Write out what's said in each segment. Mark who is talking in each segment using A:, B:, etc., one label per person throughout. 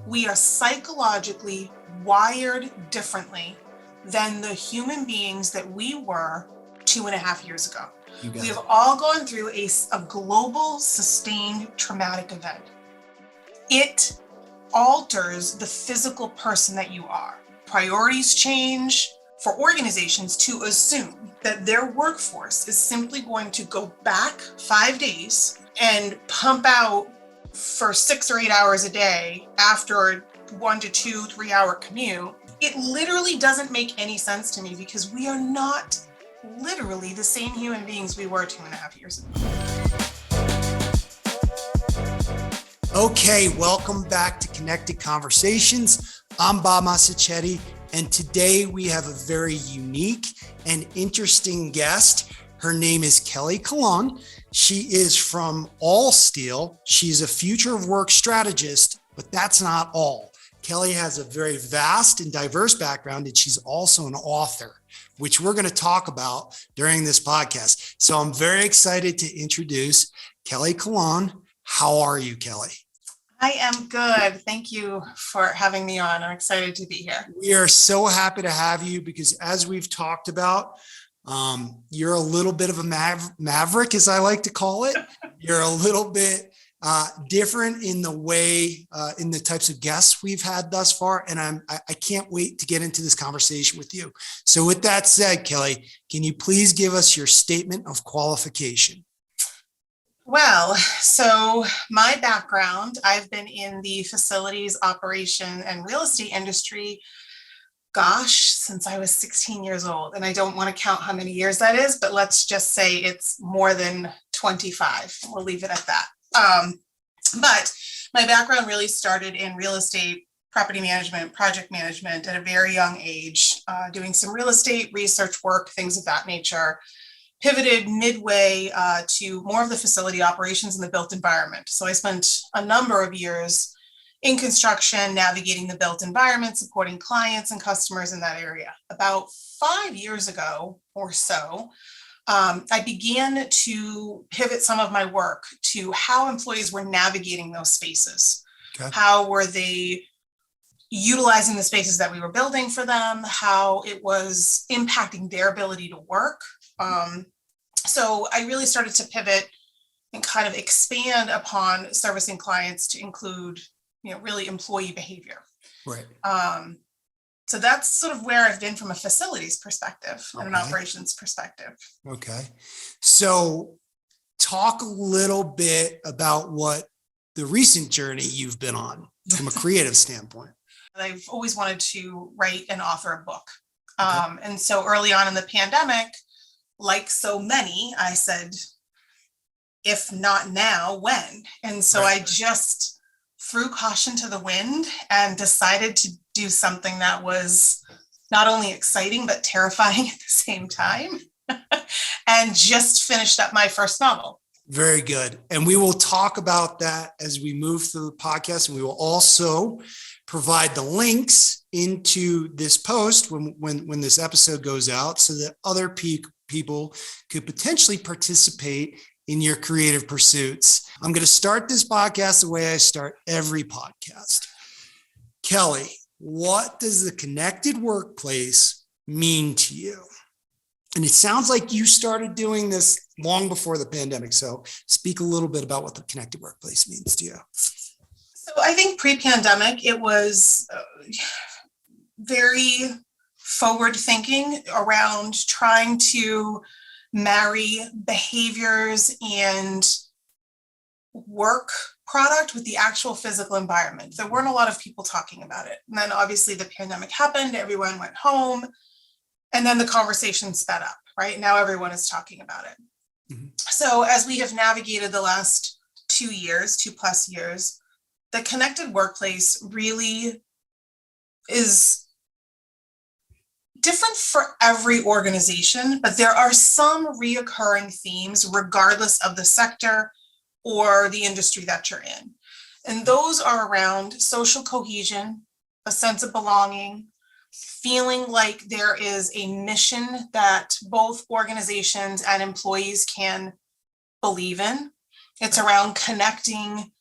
A: we are psychologically wired differently than the human beings that we were 2.5 years ago. We have all gone through a global sustained traumatic event. It alters the physical person that you are. Priorities change for organizations to assume that their workforce is simply going to go back 5 days and pump out for 6 or 8 hours a day after a 1 to 2, 3 hour commute. It literally doesn't make any sense to me because we are not literally the same human beings we were 2.5 years ago.
B: Okay, welcome back to Connected Conversations. I'm Bob Massachetti, and today we have a very unique and interesting guest. Her name is Kelly Colón. She is from All Steel. She's a future of work strategist, but that's not all. Kelly has a very vast and diverse background, and she's also an author, which we're going to talk about during this podcast. So I'm very excited to introduce Kelly Colón. How are you, Kelly?
A: I am good. Thank you for having me on. I'm excited to be here.
B: We are so happy to have you because, as we've talked about, you're a little bit of a maverick, as I like to call it. You're a little bit different in the way, in the types of guests we've had thus far. And I can't wait to get into this conversation with you. So with that said, Kelly, can you please give us your statement of qualification?
A: Well, so my background, I've been in the facilities operation and real estate industry, since I was 16 years old. And I don't want to count how many years that is, but let's just say it's more than 25. We'll leave it at that. But my background really started in real estate, property management, project management at a very young age, doing some real estate research work, things of that nature. Pivoted midway to more of the facility operations in the built environment. So I spent a number of years in construction, navigating the built environment, supporting clients and customers in that area. About 5 years ago or so, I began to pivot some of my work to how employees were navigating those spaces. Okay. How were they utilizing the spaces that we were building for them, how it was impacting their ability to work. So I really started to pivot and kind of expand upon servicing clients to include, really employee behavior.
B: Right.
A: So that's sort of where I've been from a facilities perspective and an operations perspective.
B: Okay. So talk a little bit about what the recent journey you've been on from a creative standpoint.
A: I've always wanted to write and author a book. Okay. And so early on in the pandemic, like so many, I said, if not now, when? And so I just threw caution to the wind and decided to do something that was not only exciting, but terrifying at the same time, and just finished up my first novel.
B: Very good. And we will talk about that as we move through the podcast. And we will also provide the links into this post when this episode goes out so that other people could potentially participate in your creative pursuits. I'm going to start this podcast the way I start every podcast. Kelly, what does the connected workplace mean to you? And it sounds like you started doing this long before the pandemic. So speak a little bit about what the connected workplace means to you.
A: So I think pre-pandemic, it was very forward thinking around trying to marry behaviors and work product with the actual physical environment. There weren't a lot of people talking about it. And then obviously the pandemic happened, everyone went home, and then the conversation sped up, right? Now everyone is talking about it. Mm-hmm. So as we have navigated the last 2 plus years, the connected workplace really is different for every organization, but there are some reoccurring themes regardless of the sector or the industry that you're in. And those are around social cohesion, a sense of belonging, feeling like there is a mission that both organizations and employees can believe in. It's around connecting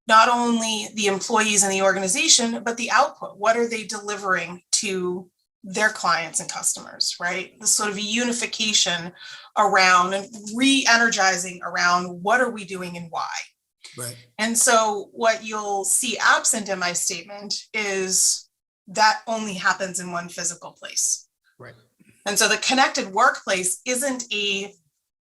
A: not only the employees in the organization, but the output. What are they delivering to their clients and customers, right? The sort of unification around and re-energizing around what are we doing and why.
B: Right.
A: And so what you'll see absent in my statement is that only happens in one physical place.
B: Right.
A: And so the connected workplace isn't a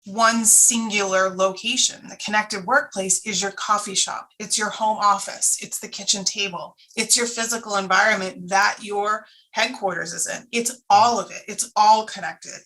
A: one singular location. The connected workplace is your coffee shop. It's your home office. It's the kitchen table. It's your physical environment that your headquarters is in. It's all of it. It's all connected.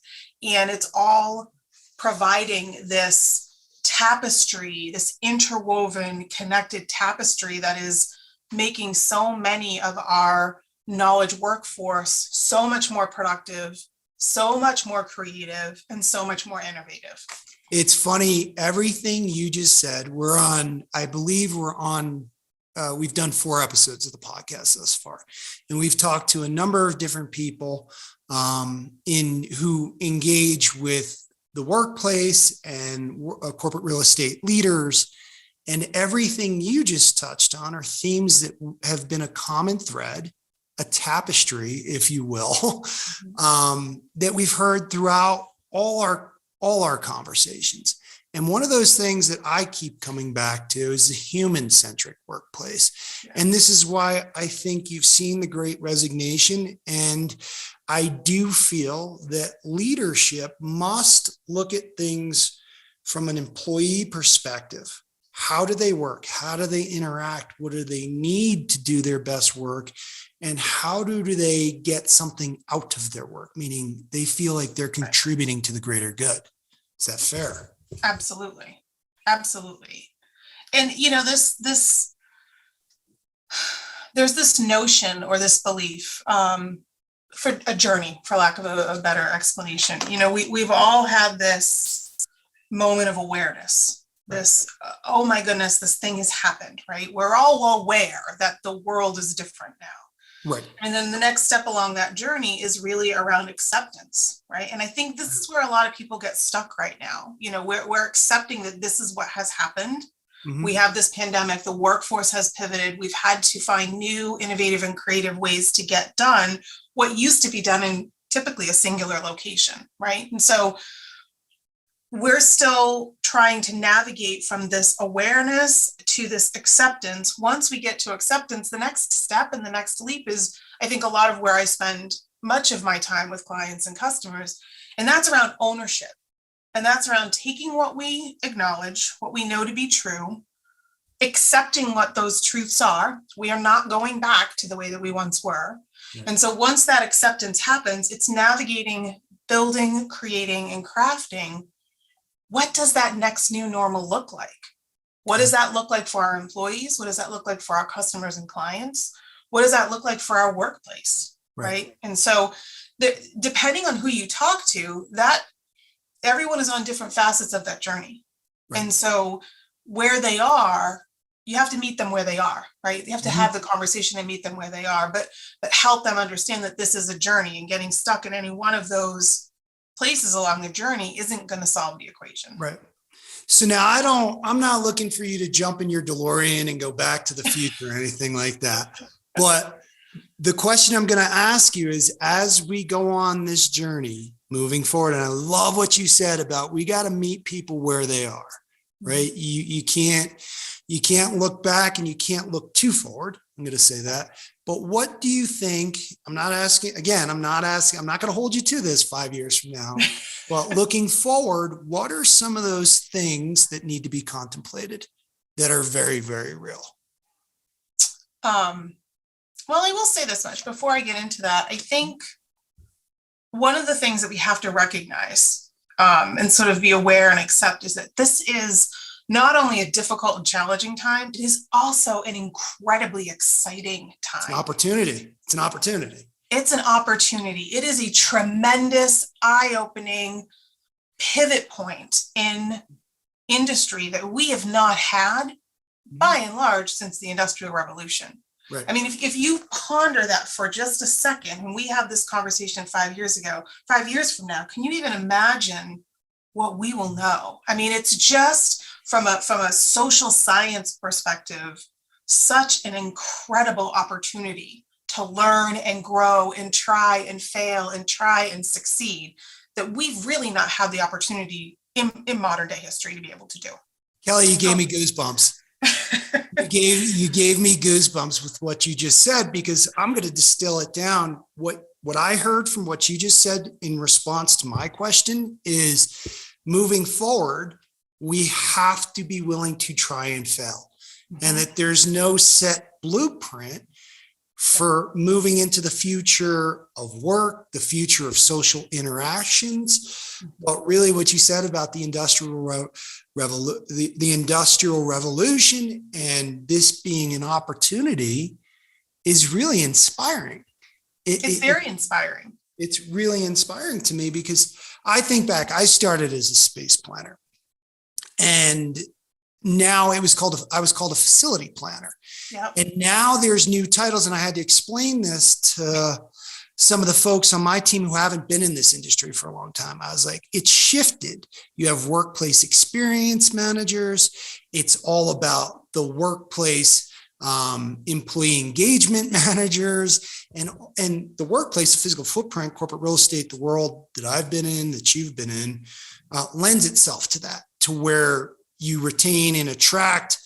A: And it's all providing this tapestry, this interwoven, connected tapestry that is making so many of our knowledge workforce so much more productive, so much more creative, and so much more innovative.
B: It's funny, everything you just said, I believe we've done 4 episodes of the podcast thus far, and we've talked to a number of different people who engage with the workplace and corporate real estate leaders. And everything you just touched on are themes that have been a common thread, a tapestry, if you will, that we've heard throughout all our conversations. And one of those things that I keep coming back to is the human-centric workplace. Yeah. And this is why I think you've seen the Great Resignation. And I do feel that leadership must look at things from an employee perspective. How do they work? How do they interact? What do they need to do their best work? And how do they get something out of their work? Meaning they feel like they're contributing to the greater good. Is that fair?
A: Absolutely. Absolutely. And, there's this notion or this belief for a journey, for lack of a better explanation. We've all had this moment of awareness. This, oh my goodness, this thing has happened, right? We're all aware that the world is different now.
B: Right.
A: And then the next step along that journey is really around acceptance, right? And I think this is where a lot of people get stuck right now. We're accepting that this is what has happened. Mm-hmm. We have this pandemic, the workforce has pivoted. We've had to find new, innovative, and creative ways to get done what used to be done in typically a singular location, right? And so we're still trying to navigate from this awareness to this acceptance. Once we get to acceptance, the next step and the next leap is, I think, a lot of where I spend much of my time with clients and customers. And that's around ownership. And that's around taking what we acknowledge, what we know to be true, accepting what those truths are. We are not going back to the way that we once were. Yeah. And so once that acceptance happens, it's navigating, building, creating, and crafting. What does that next new normal look like? What does that look like for our employees? What does that look like for our customers and clients? What does that look like for our workplace? Right? And so depending on who you talk to, that everyone is on different facets of that journey. Right. And so where they are, you have to meet them where they are, right? You have to have the conversation and meet them where they are, but help them understand that this is a journey, and getting stuck in any one of those places along the journey isn't going to solve the equation.
B: Right. So now I'm not looking for you to jump in your DeLorean and go back to the future or anything like that. But the question I'm going to ask you is, as we go on this journey moving forward, and I love what you said about, we got to meet people where they are, right? You can't look back and you can't look too forward. I'm going to say that. But what do you think? I'm not going to hold you to this 5 years from now, but looking forward, what are some of those things that need to be contemplated that are very, very real?
A: Well, I will say this much before I get into that. I think one of the things that we have to recognize and sort of be aware and accept is that this is not only a difficult and challenging time, it is also an incredibly exciting time.
B: It's an opportunity. It's an opportunity. It is a tremendous, eye-opening pivot point in industry that we have not had, by and large, since the Industrial Revolution. Right. I mean, if you ponder that for just a second, when we have this conversation 5 years ago, 5 years from now, can you even imagine what we will know? I mean, it's just from a social science perspective,
A: such an incredible opportunity to learn and grow and try and fail and try and succeed that we've really not had the opportunity in modern day history to be able to do.
B: Kelly, you gave me goosebumps. You gave me goosebumps with what you just said, because I'm going to distill it down. What I heard from what you just said in response to my question is, moving forward, we have to be willing to try and fail, and that there's no set blueprint for moving into the future of work, the future of social interactions. But really what you said about the industrial revolution and this being an opportunity is really inspiring.
A: It's very inspiring.
B: It's really inspiring to me, because I think back, I started as a space planner, and now I was called a facility planner.
A: Yep.
B: And now there's new titles, and I had to explain this to some of the folks on my team who haven't been in this industry for a long time. I was like, it's shifted. You have workplace experience managers. It's all about the workplace employee engagement managers, and the workplace, the physical footprint, corporate real estate, the world that I've been in, that you've been in, lends itself to that, to where you retain and attract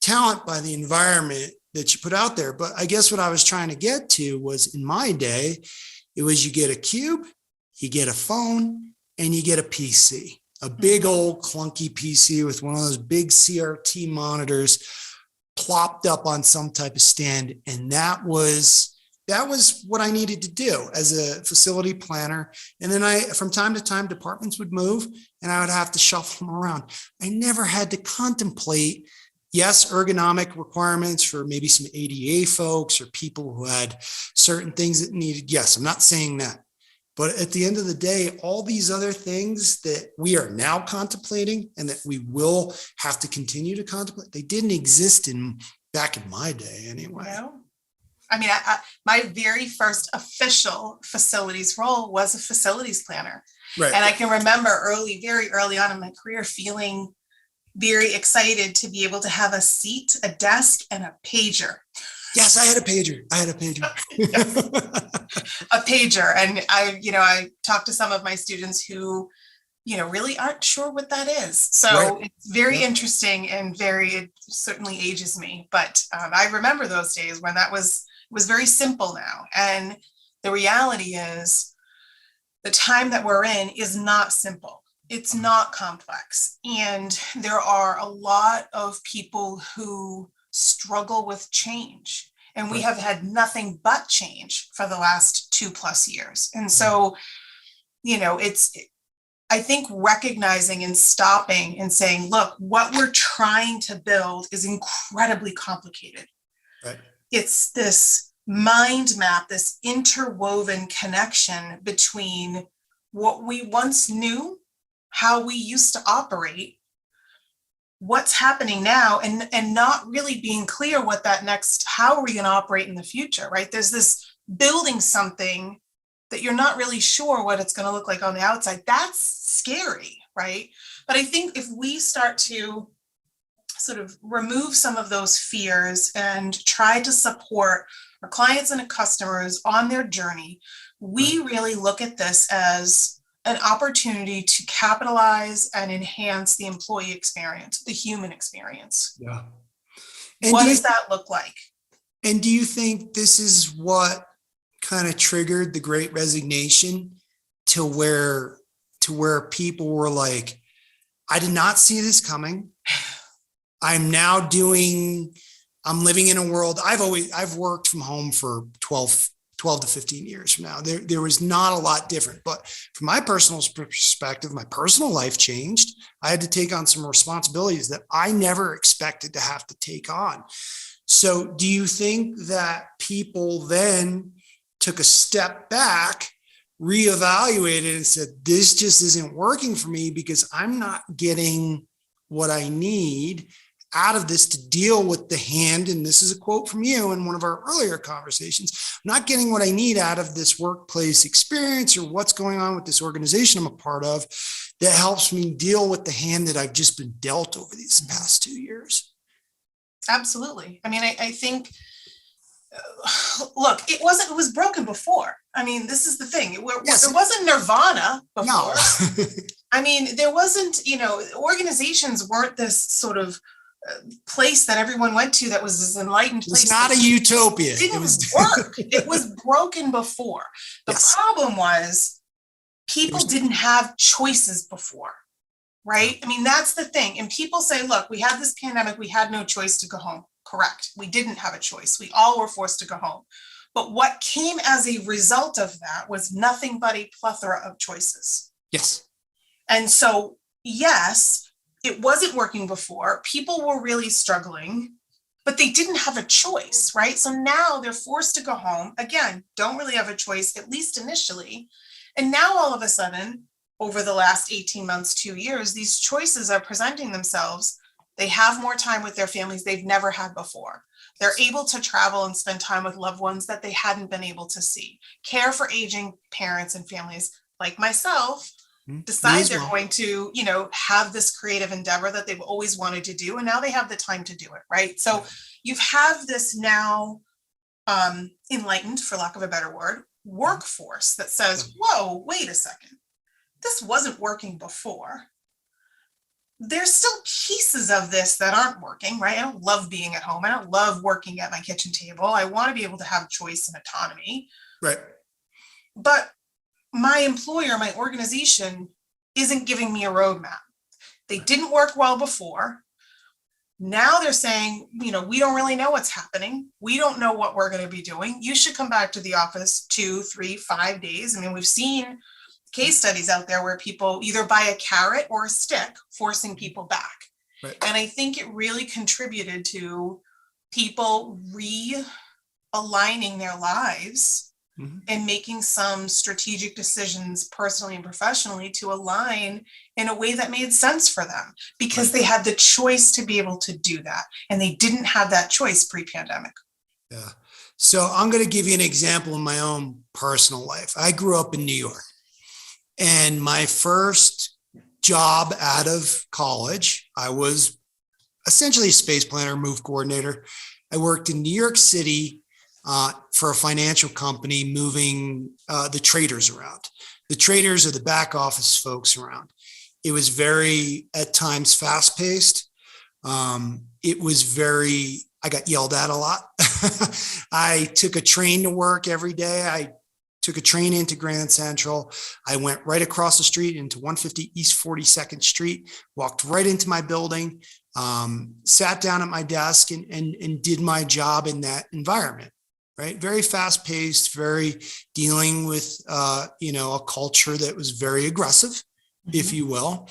B: talent by the environment that you put out there. But I guess what I was trying to get to was, in my day, it was, you get a cube, you get a phone, and you get a PC, a big old clunky PC with one of those big CRT monitors plopped up on some type of stand. And that was what I needed to do as a facility planner. And then from time to time, departments would move and I would have to shuffle them around. I never had to contemplate, yes, ergonomic requirements for maybe some ADA folks or people who had certain things that needed. Yes, I'm not saying that. But at the end of the day, all these other things that we are now contemplating and that we will have to continue to contemplate, they didn't exist back in my day anyway.
A: No. I mean, my very first official facilities role was a facilities planner.
B: Right.
A: And I can remember very early on in my career feeling very excited to be able to have a seat, a desk, and a pager.
B: Yes, I had a pager.
A: A pager. And I talked to some of my students who, really aren't sure what that is. So right. It's very interesting and it certainly ages me. But I remember those days when it was very simple now. And the reality is the time that we're in is not simple. It's not complex. And there are a lot of people who struggle with change. And we have had nothing but change for the last 2+ years. And so, I think recognizing and stopping and saying, look, what we're trying to build is incredibly complicated.
B: Right.
A: It's this mind map, this interwoven connection between what we once knew, how we used to operate, what's happening now, and not really being clear what that how are we going to operate in the future, right? There's this building something that you're not really sure what it's going to look like on the outside. That's scary, right? But I think if we start to sort of remove some of those fears and try to support our clients and our customers on their journey, we really look at this as an opportunity to capitalize and enhance the employee experience, the human experience.
B: Yeah.
A: And what does that look like?
B: And do you think this is what kind of triggered the Great Resignation to where people were like, I did not see this coming. I'm living in a world. I've worked from home for 12 to 15 years from now. There was not a lot different, but from my personal perspective, my personal life changed. I had to take on some responsibilities that I never expected to have to take on. So do you think that people then took a step back, reevaluated and said, this just isn't working for me because I'm not getting what I need out of this to deal with the hand, and this is a quote from you in one of our earlier conversations, I'm not getting what I need out of this workplace experience or what's going on with this organization I'm a part of that helps me deal with the hand that I've just been dealt over these past 2 years?
A: Absolutely. I mean, I think, look, it was broken before. I mean, this is the thing. It
B: Yes.
A: wasn't nirvana
B: No.
A: before. I mean, there wasn't, organizations weren't this sort of place that everyone went to that was this enlightened place.
B: It's not a utopia.
A: It didn't work. It was broken before. The
B: Yes.
A: problem was people didn't have choices before, right? I mean, that's the thing. And people say, look, we had this pandemic, we had no choice to go home. Correct. We didn't have a choice. We all were forced to go home. But what came as a result of that was nothing but a plethora of choices.
B: Yes.
A: And so, yes, it wasn't working before. People were really struggling, but they didn't have a choice, right? So now they're forced to go home. Again, don't really have a choice, at least initially. And now all of a sudden, over the last 18 months, 2 years, these choices are presenting themselves. They have more time with their families they've never had before. They're able to travel and spend time with loved ones that they hadn't been able to see. Care for aging parents and families like myself, decide they're going to, have this creative endeavor that they've always wanted to do. And now they have the time to do it, right? So you have this now enlightened, for lack of a better word, workforce that says, whoa, wait a second. This wasn't working before. There's still pieces of this that aren't working, right? I don't love being at home. I don't love working at my kitchen table. I want to be able to have choice and autonomy.
B: Right.
A: But my employer, my organization isn't giving me a roadmap. They didn't work well before. Now they're saying, we don't really know what's happening. We don't know what we're going to be doing. You should come back to the office 2, 3, 5 days. I mean, we've seen case studies out there where people either buy a carrot or a stick, forcing people back. Right. And I think it really contributed to people realigning their lives and making some strategic decisions personally and professionally to align in a way that made sense for them, because they had the choice to be able to do that. And they didn't have that choice pre-pandemic.
B: Yeah. So I'm going to give you an example in my own personal life. I grew up in New York, and my first job out of college, I was essentially a space planner, move coordinator. I worked in New York City for a financial company, moving the traders around. The traders are the back office folks around. It was very, at times, fast paced. It was I got yelled at a lot. I took a train to work every day. I took a train into Grand Central. I went right across the street into 150 East 42nd Street, walked right into my building, sat down at my desk and did my job in that environment. Right. Very fast paced, very dealing with, a culture that was very aggressive, if you will.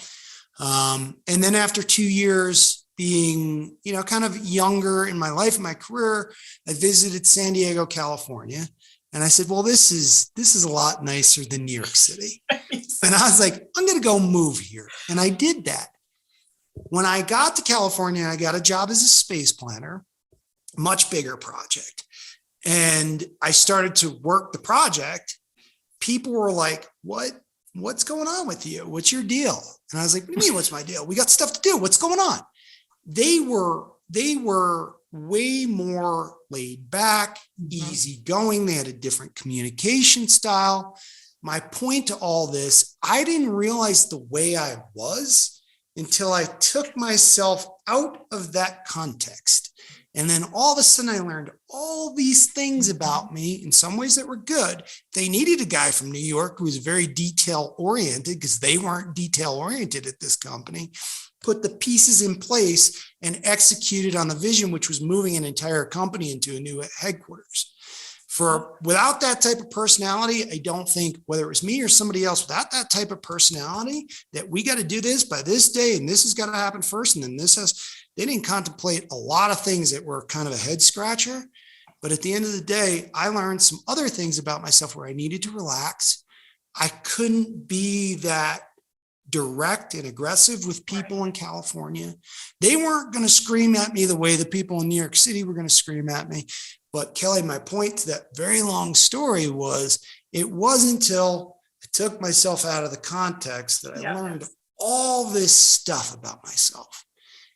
B: And then after 2 years being, kind of younger in my life, in my career, I visited San Diego, California. And I said, well, this is a lot nicer than New York City. And I was like, I'm going to go move here. And I did that. When I got to California, I got a job as a space planner, much bigger project. And I started to work the project. People were like, what's going on with you? What's your deal? And I was like, what do you mean, what's my deal? We got stuff to do. What's going on? They were way more laid back, easygoing. They had a different communication style. My point to all this, I didn't realize the way I was until I took myself out of that context. And then all of a sudden I learned all these things about me in some ways that were good. They needed a guy from New York who was very detail oriented, because they weren't detail oriented at this company, put the pieces in place and executed on the vision, which was moving an entire company into a new headquarters. Without that type of personality, I don't think, whether it was me or somebody else, without that type of personality, that we got to do this by this day, and this has got to happen first, and then they didn't contemplate a lot of things that were kind of a head scratcher. But at the end of the day, I learned some other things about myself where I needed to relax. I couldn't be that direct and aggressive with people in California. They weren't going to scream at me the way the people in New York City were going to scream at me. But Kelly, my point to that very long story was, it wasn't until I took myself out of the context that I learned all this stuff about myself.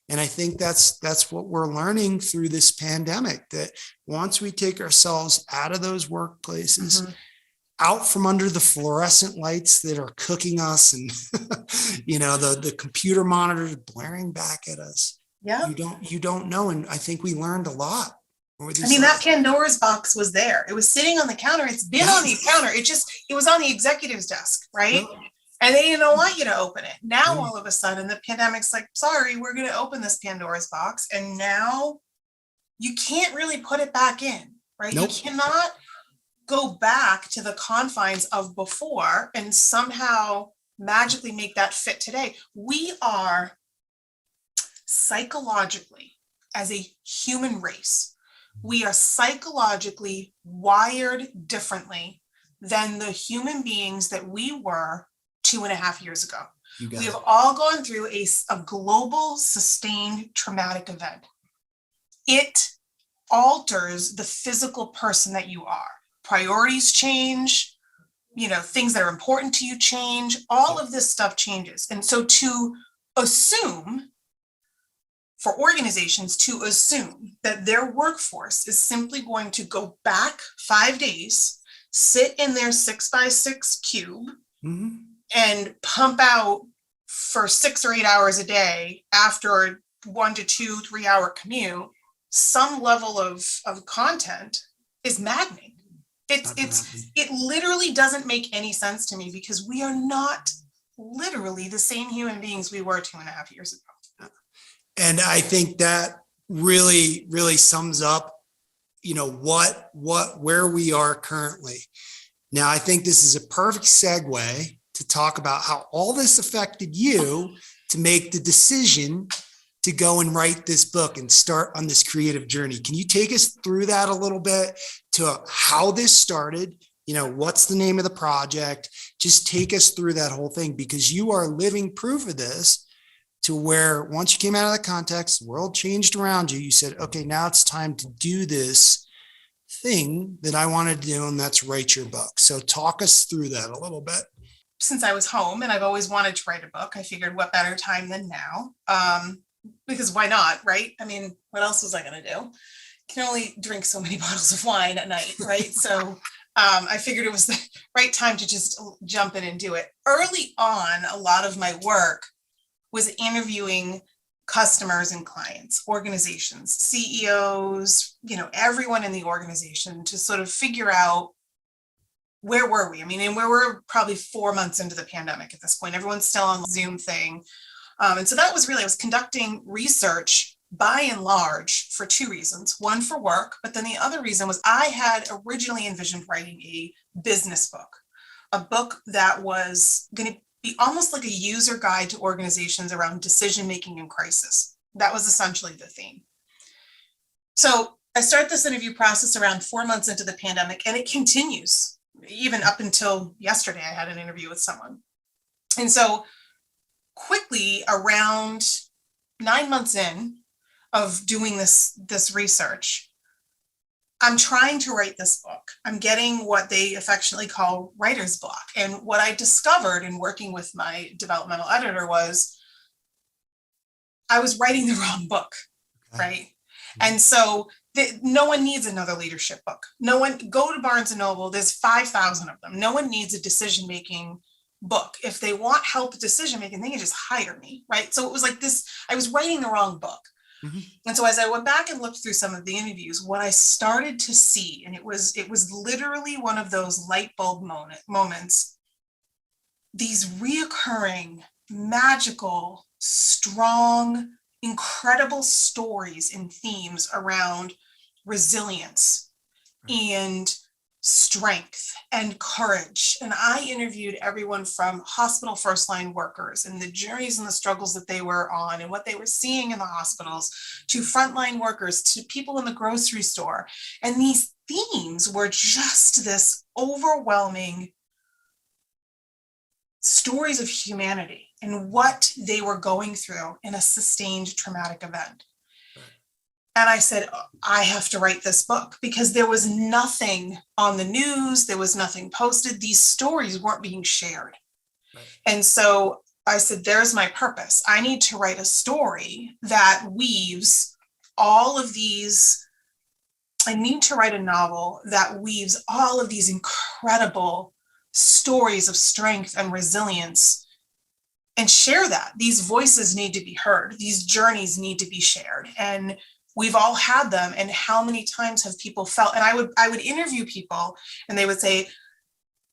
B: And I think that's what we're learning through this pandemic, that once we take ourselves out of those workplaces,
A: Mhm.
B: out from under the fluorescent lights that are cooking us and the computer monitors blaring back at us,
A: Yeah.
B: you don't know. And I think we learned a lot over
A: I
B: these
A: mean, that
B: last.
A: Pandora's box was there. It was sitting on the counter. It's been on the
B: Yes.
A: counter. It was on the executive's desk,
B: Yep.
A: right? And they didn't want you to open it. Now,
B: Yeah.
A: all of a sudden, the pandemic's like, sorry, we're going to open this Pandora's box. And now you can't really put it back in, right? You
B: Nope.
A: cannot go back to the confines of before and somehow magically make that fit today. We are psychologically, as a human race, we are psychologically wired differently than the human beings that we were 2.5 years ago. We have all gone through a global sustained traumatic event. It alters the physical person that you are. Priorities change, things that are important to you change, all of this stuff changes. And so for organizations to assume that their workforce is simply going to go back 5 days, sit in their 6x6 cube,
B: Mm-hmm.
A: and pump out for 6 or 8 hours a day after a 1 to 2, 3 hour commute, some level of content is maddening. It literally doesn't make any sense to me, because we are not literally the same human beings we were 2.5 years ago.
B: And I think that really, really sums up, where we are currently. Now, I think this is a perfect segue to talk about how all this affected you to make the decision to go and write this book and start on this creative journey. Can you take us through that a little bit, to how this started? What's the name of the project? Just take us through that whole thing, because you are living proof of this, to where once you came out of the context, the world changed around you. You said, okay, now it's time to do this thing that I wanted to do, and that's write your book. So talk us through that a little bit.
A: Since I was home and I've always wanted to write a book, I figured what better time than now? Because why not, right? I mean, what else was I going to do? Can only drink so many bottles of wine at night, right? So I figured it was the right time to just jump in and do it. Early on, a lot of my work was interviewing customers and clients, organizations, CEOs, everyone in the organization, to sort of figure out, where were we? I mean, and we're probably 4 months into the pandemic at this point. Everyone's still on the Zoom thing. And so that was really, I was conducting research by and large for 2 reasons. One, for work, but then the other reason was I had originally envisioned writing a business book, a book that was going to be almost like a user guide to organizations around decision-making in crisis. That was essentially the theme. So I started this interview process around 4 months into the pandemic, and it continues. Even up until yesterday, I had an interview with someone. And so quickly, around 9 months in of doing this research, I'm trying to write this book. I'm getting what they affectionately call writer's block. And what I discovered in working with my developmental editor was I was writing the wrong book, right? And so no one needs another leadership book. No one, go to Barnes and Noble, there's 5,000 of them. No one needs a decision-making book. If they want help with decision-making, they can just hire me, right? So it was like this, I was writing the wrong book. Mm-hmm. And so as I went back and looked through some of the interviews, what I started to see, and it was literally one of those light bulb moments, these reoccurring, magical, strong, incredible stories and themes around resilience and strength and courage. And I interviewed everyone from hospital first line workers and the journeys and the struggles that they were on and what they were seeing in the hospitals, to frontline workers, to people in the grocery store. And these themes were just this overwhelming stories of humanity and what they were going through in a sustained traumatic event. And I said, I have to write this book, because there was nothing on the news. There was nothing posted. These stories weren't being shared. Right. And so I said, there's my purpose. I need to write a story that weaves all of these. I need to write a novel that weaves all of these incredible stories of strength and resilience and share that. These voices need to be heard. These journeys need to be shared. And we've all had them. And how many times have people felt, and I would interview people and they would say,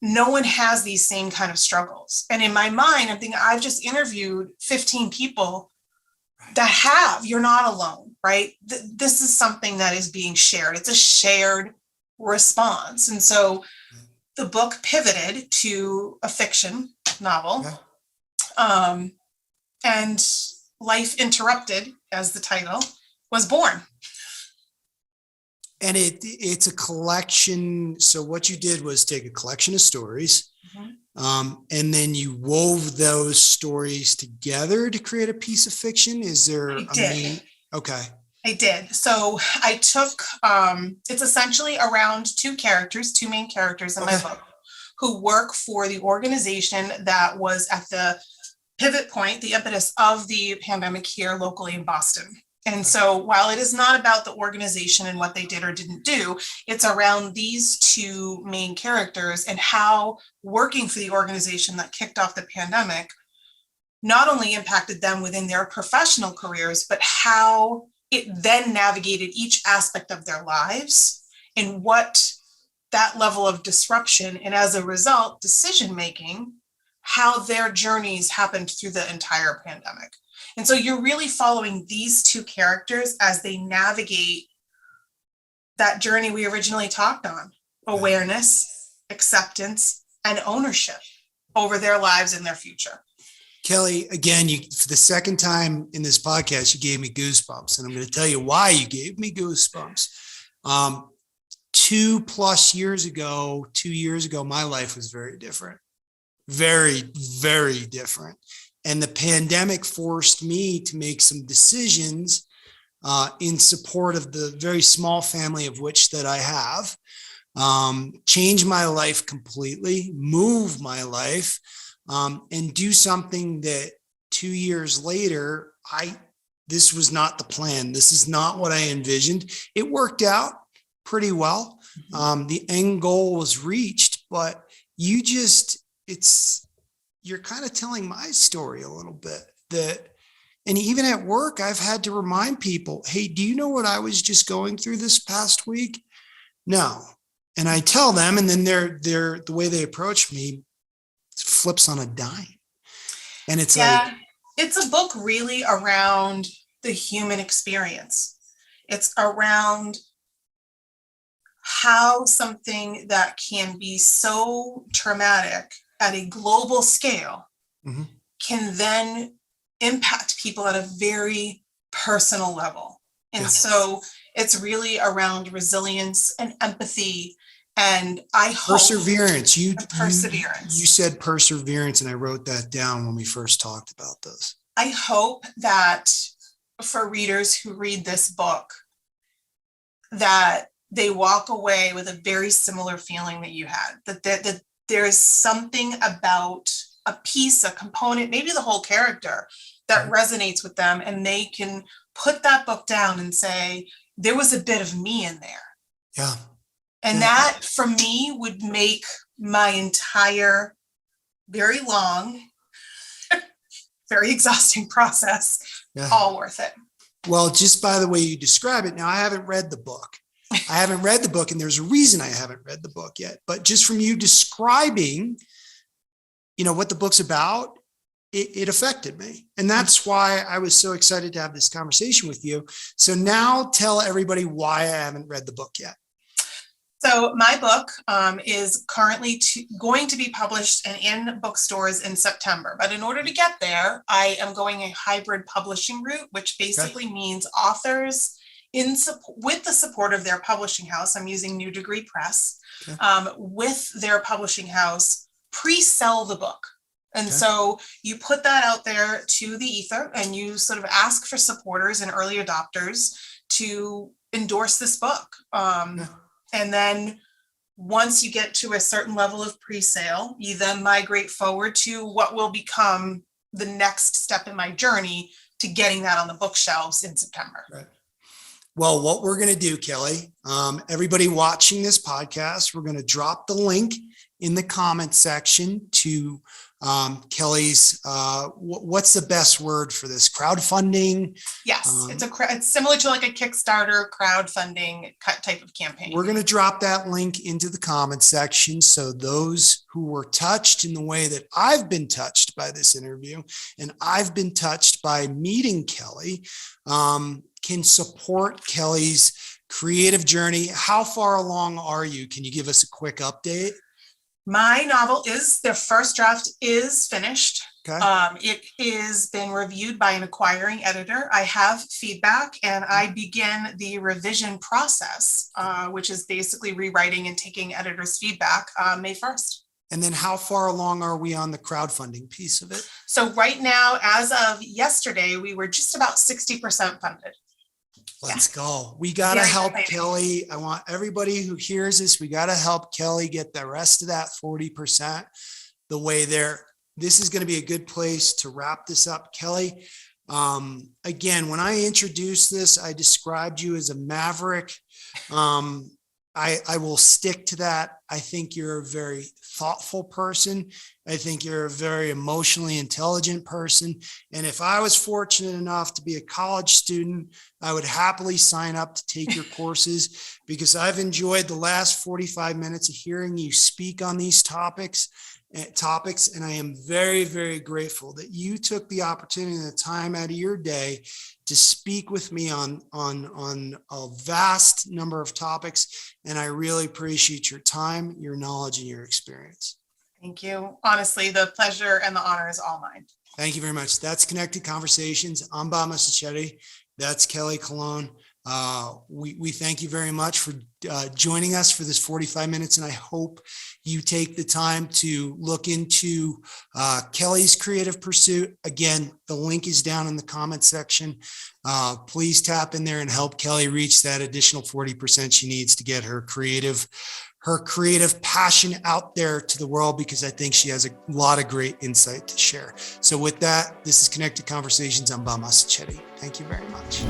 A: no one has these same kind of struggles. And in my mind, I'm thinking, I've just interviewed 15 people that have. You're not alone, right? This is something that is being shared. It's a shared response. And so the book pivoted to a fiction novel. Yeah. And Life Interrupted, as the title, was born.
B: And it's a collection. So what you did was take a collection of stories, and then you wove those stories together to create a piece of fiction. Is there okay.
A: I did. So I took, it's essentially around two main characters in my book, who work for the organization that was at the pivot point, the impetus of the pandemic here locally in Boston. And so while it is not about the organization and what they did or didn't do, it's around these two main characters and how working for the organization that kicked off the pandemic not only impacted them within their professional careers, but how it then navigated each aspect of their lives and what that level of disruption and as a result, decision-making, how their journeys happened through the entire pandemic. And so you're really following these two characters as they navigate that journey we originally talked on: awareness, acceptance, and ownership over their lives and their future.
B: Kelly, again, for the second time in this podcast, you gave me goosebumps, and I'm going to tell you why you gave me goosebumps. 2 years ago, my life was very different, very, very different. And the pandemic forced me to make some decisions in support of the very small family of which that I have, change my life completely, move my life, and do something that 2 years later, this was not the plan. This is not what I envisioned. It worked out pretty well. The end goal was reached, but you're kind of telling my story a little bit, and even at work, I've had to remind people, hey, do you know what I was just going through this past week? No. And I tell them, and then the way they approach me flips on a dime. And it's
A: it's a book really around the human experience. It's around how something that can be so traumatic at a global scale can then impact people at a very personal level. And so it's really around resilience and empathy. And I hope
B: perseverance. You said perseverance, and I wrote that down when we first talked about this.
A: I hope that for readers who read this book, that they walk away with a very similar feeling that you had, that there is something about a piece, a component, maybe the whole character that resonates with them, and they can put that book down and say, there was a bit of me in there.
B: Yeah.
A: And that, for me, would make my entire very long, very exhausting process all worth it.
B: Well, just by the way you describe it, now I haven't read the book. And there's a reason I haven't read the book yet. But just from you describing, what the book's about, it affected me. And that's why I was so excited to have this conversation with you. So now tell everybody why I haven't read the book yet.
A: So my book is currently going to be published and in bookstores in September. But in order to get there, I am going a hybrid publishing route, which basically means authors with the support of their publishing house. I'm using New Degree Press, with their publishing house, pre-sell the book. And so you put that out there to the ether, and you sort of ask for supporters and early adopters to endorse this book. And then once you get to a certain level of pre-sale, you then migrate forward to what will become the next step in my journey to getting that on the bookshelves in September.
B: Right. Well, what we're going to do, Kelly, everybody watching this podcast, we're going to drop the link in the comment section to Kelly's, what's the best word for this? Crowdfunding?
A: Yes, it's similar to like a Kickstarter crowdfunding type of campaign.
B: We're going to drop that link into the comment section. So those who were touched in the way that I've been touched by this interview, and I've been touched by meeting Kelly, can support Kelly's creative journey. How far along are you? Can you give us a quick update?
A: My novel the first draft is finished.
B: Okay.
A: It is been reviewed by an acquiring editor. I have feedback and I begin the revision process, which is basically rewriting and taking editors' feedback May 1st.
B: And then how far along are we on the crowdfunding piece of it?
A: So right now, as of yesterday, we were just about 60% funded.
B: Let's go. We got to help Kelly. I want everybody who hears this, we got to help Kelly get the rest of that 40% the way there. This is going to be a good place to wrap this up. Kelly, again, when I introduced this, I described you as a maverick. I will stick to that. I think you're a very thoughtful person. I think you're a very emotionally intelligent person. And if I was fortunate enough to be a college student, I would happily sign up to take your courses, because I've enjoyed the last 45 minutes of hearing you speak on these topics. And I am very, very grateful that you took the opportunity and the time out of your day to speak with me on a vast number of topics. And I really appreciate your time, your knowledge, and your experience.
A: Thank you. Honestly, the pleasure and the honor is all mine.
B: Thank you very much. That's Connected Conversations. I'm Bob Masichetti. That's Kelly Colón. We thank you very much for joining us for this 45 minutes. And I hope you take the time to look into Kelly's creative pursuit. Again, the link is down in the comment section. Please tap in there and help Kelly reach that additional 40% she needs to get her creative passion out there to the world, because I think she has a lot of great insight to share. So with that, this is Connected Conversations. I'm Bob Masichetti. Thank you very much.